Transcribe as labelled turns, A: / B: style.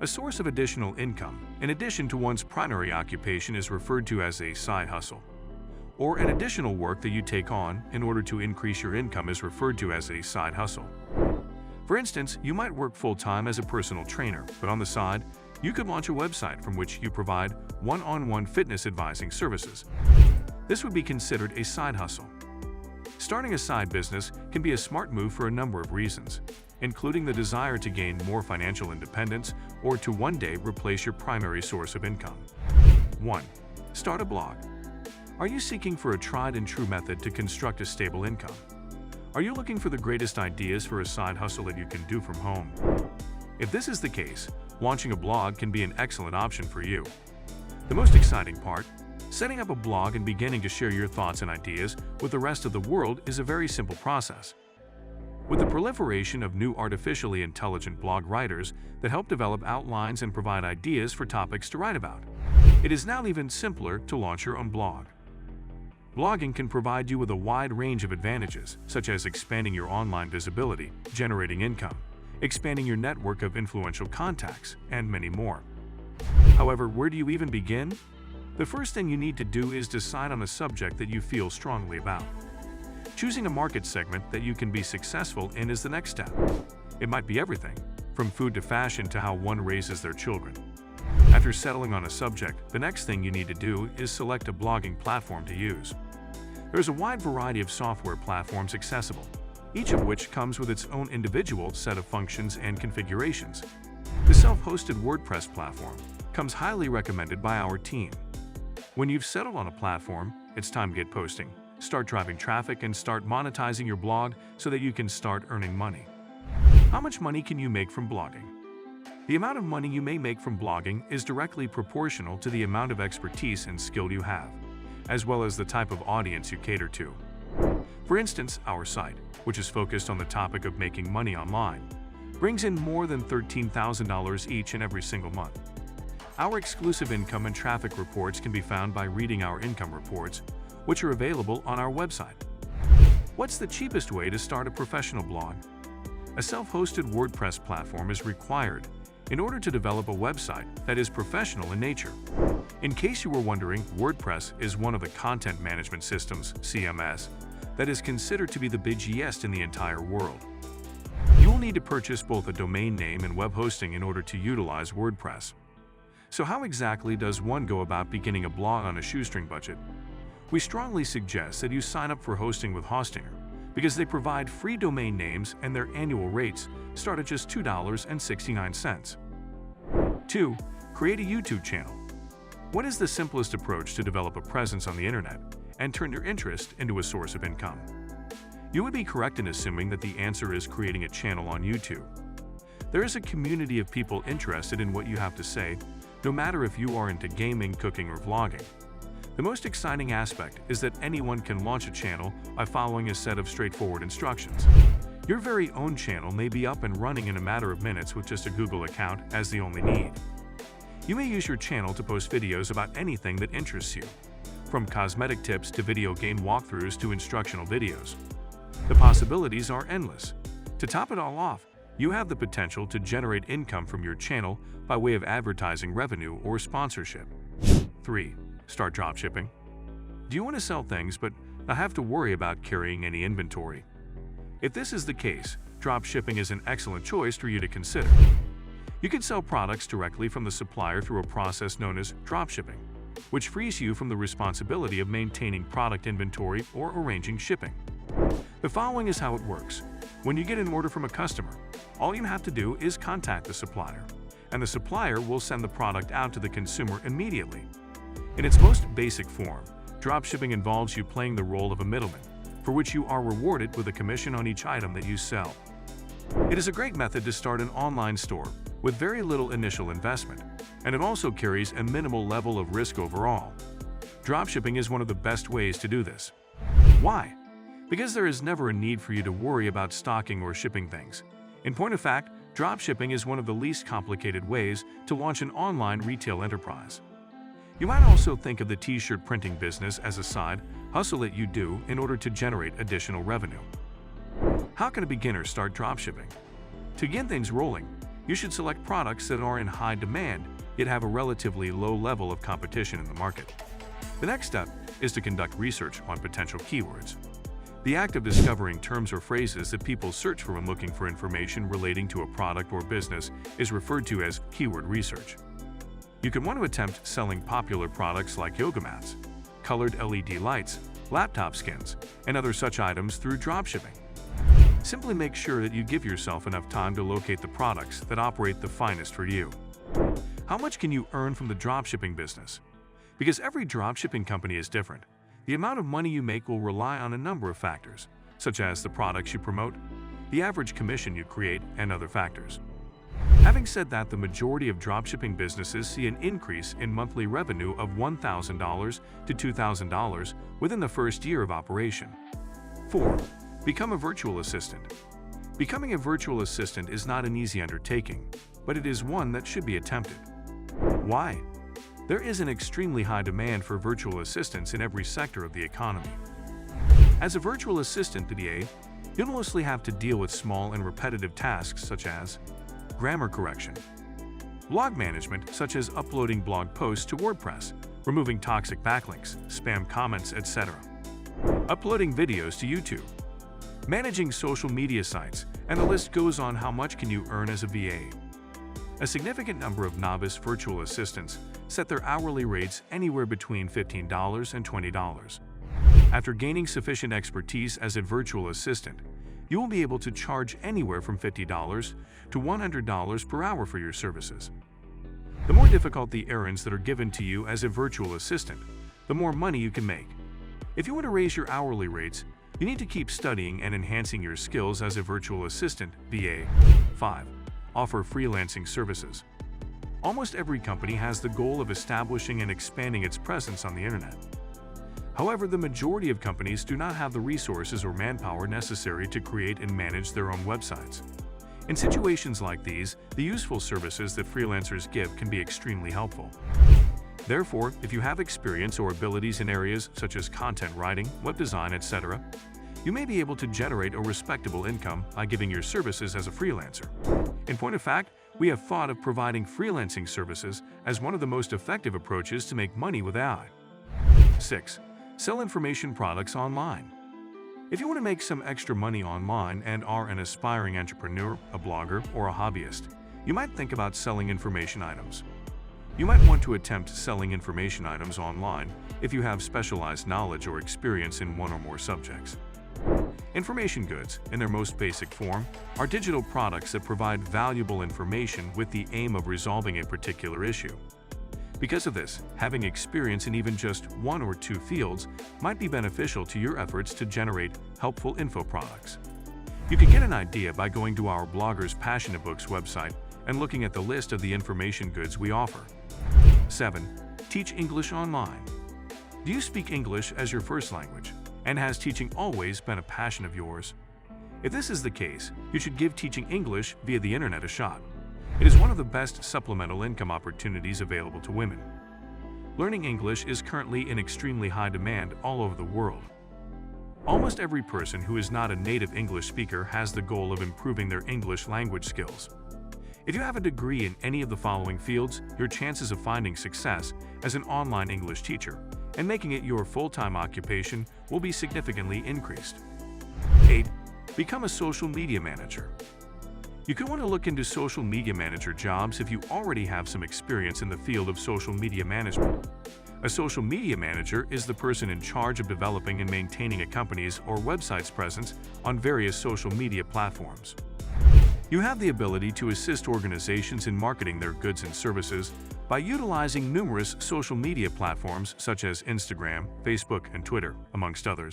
A: A source of additional income, in addition to one's primary occupation, is referred to as a side hustle. Or an additional work that you take on in order to increase your income is referred to as a side hustle. For instance, you might work full-time as a personal trainer, but on the side, you could launch a website from which you provide one-on-one fitness advising services. This would be considered a side hustle. Starting a side business can be a smart move for a number of reasons, including the desire to gain more financial independence or to one day replace your primary source of income. 1. Start a blog. Are you seeking for a tried-and-true method to construct a stable income? Are you looking for the greatest ideas for a side hustle that you can do from home? If this is the case, launching a blog can be an excellent option for you. The most exciting part, setting up a blog and beginning to share your thoughts and ideas with the rest of the world, is a very simple process. With the proliferation of new artificially intelligent blog writers that help develop outlines and provide ideas for topics to write about, it is now even simpler to launch your own blog. Blogging can provide you with a wide range of advantages, such as expanding your online visibility, generating income, expanding your network of influential contacts, and many more. However, where do you even begin? The first thing you need to do is decide on a subject that you feel strongly about. Choosing a market segment that you can be successful in is the next step. It might be everything, from food to fashion to how one raises their children. After settling on a subject, the next thing you need to do is select a blogging platform to use. There's a wide variety of software platforms accessible, each of which comes with its own individual set of functions and configurations. The self-hosted WordPress platform comes highly recommended by our team. When you've settled on a platform, it's time to get posting, start driving traffic, and start monetizing your blog so that you can start earning money. How much money can you make from blogging? The amount of money you may make from blogging is directly proportional to the amount of expertise and skill you have, as well as the type of audience you cater to. For instance, our site, which is focused on the topic of making money online, brings in more than $13,000 each and every single month. Our exclusive income and traffic reports can be found by reading our income reports, which are available on our website. What's the cheapest way to start a professional blog? A self-hosted WordPress platform is required in order to develop a website that is professional in nature. In case you were wondering, WordPress is one of the content management systems, CMS, that is considered to be the biggest in the entire world. You will need to purchase both a domain name and web hosting in order to utilize WordPress. So how exactly does one go about beginning a blog on a shoestring budget? We strongly suggest that you sign up for hosting with Hostinger, because they provide free domain names and their annual rates start at just $2.69. 2. Create a YouTube channel. What is the simplest approach to develop a presence on the internet and turn your interest into a source of income? You would be correct in assuming that the answer is creating a channel on YouTube. There is a community of people interested in what you have to say, no matter if you are into gaming, cooking, or vlogging. The most exciting aspect is that anyone can launch a channel by following a set of straightforward instructions. Your very own channel may be up and running in a matter of minutes with just a Google account as the only need. You may use your channel to post videos about anything that interests you, from cosmetic tips to video game walkthroughs to instructional videos. The possibilities are endless. To top it all off, you have the potential to generate income from your channel by way of advertising revenue or sponsorship. 3. Start dropshipping. Do you want to sell things but not have to worry about carrying any inventory? If this is the case, dropshipping is an excellent choice for you to consider. You can sell products directly from the supplier through a process known as dropshipping, which frees you from the responsibility of maintaining product inventory or arranging shipping. The following is how it works. When you get an order from a customer, all you have to do is contact the supplier, and the supplier will send the product out to the consumer immediately. In its most basic form, dropshipping involves you playing the role of a middleman, for which you are rewarded with a commission on each item that you sell. It is a great method to start an online store with very little initial investment, and it also carries a minimal level of risk overall. Dropshipping is one of the best ways to do this. Why? Because there is never a need for you to worry about stocking or shipping things. In point of fact, dropshipping is one of the least complicated ways to launch an online retail enterprise. You might also think of the t-shirt printing business as a side hustle that you do in order to generate additional revenue. How can a beginner start dropshipping? To get things rolling, you should select products that are in high demand yet have a relatively low level of competition in the market. The next step is to conduct research on potential keywords. The act of discovering terms or phrases that people search for when looking for information relating to a product or business is referred to as keyword research. You can want to attempt selling popular products like yoga mats, colored LED lights, laptop skins, and other such items through dropshipping. Simply make sure that you give yourself enough time to locate the products that operate the finest for you. How much can you earn from the dropshipping business? Because every dropshipping company is different, the amount of money you make will rely on a number of factors, such as the products you promote, the average commission you create, and other factors. Having said that, the majority of dropshipping businesses see an increase in monthly revenue of $1,000 to $2,000 within the first year of operation. 4. Become a virtual assistant. Becoming a virtual assistant is not an easy undertaking, but it is one that should be attempted. Why? There is an extremely high demand for virtual assistants in every sector of the economy. As a virtual assistant VA, you'll mostly have to deal with small and repetitive tasks such as grammar correction, blog management such as uploading blog posts to WordPress, removing toxic backlinks, spam comments, etc., uploading videos to YouTube, managing social media sites, and the list goes on. How much can you earn as a VA? A significant number of novice virtual assistants set their hourly rates anywhere between $15 and $20. After gaining sufficient expertise as a virtual assistant, you will be able to charge anywhere from $50 to $100 per hour for your services. The more difficult the errands that are given to you as a virtual assistant, the more money you can make. If you want to raise your hourly rates, you need to keep studying and enhancing your skills as a virtual assistant VA. 5. Offer freelancing services. Almost every company has the goal of establishing and expanding its presence on the internet. However, the majority of companies do not have the resources or manpower necessary to create and manage their own websites. In situations like these, the useful services that freelancers give can be extremely helpful. Therefore, if you have experience or abilities in areas such as content writing, web design, etc., you may be able to generate a respectable income by giving your services as a freelancer. In point of fact, we have thought of providing freelancing services as one of the most effective approaches to make money with AI. 6. Sell information products online. If you want to make some extra money online and are an aspiring entrepreneur, a blogger, or a hobbyist, you might think about selling information items. You might want to attempt selling information items online if you have specialized knowledge or experience in one or more subjects. Information goods, in their most basic form, are digital products that provide valuable information with the aim of resolving a particular issue. Because of this, having experience in even just one or two fields might be beneficial to your efforts to generate helpful info products. You can get an idea by going to our Bloggers Passionate Books website and looking at the list of the information goods we offer. 7. Teach English online. Do you speak English as your first language? And has teaching always been a passion of yours? If this is the case, you should give teaching English via the internet a shot. It is one of the best supplemental income opportunities available to women. Learning English is currently in extremely high demand all over the world. Almost every person who is not a native English speaker has the goal of improving their English language skills. If you have a degree in any of the following fields, your chances of finding success as an online English teacher and making it your full-time occupation will be significantly increased. 8. Become a social media manager. You could want to look into social media manager jobs if you already have some experience in the field of social media management. A social media manager is the person in charge of developing and maintaining a company's or website's presence on various social media platforms. You have the ability to assist organizations in marketing their goods and services by utilizing numerous social media platforms such as Instagram, Facebook, and Twitter, amongst others.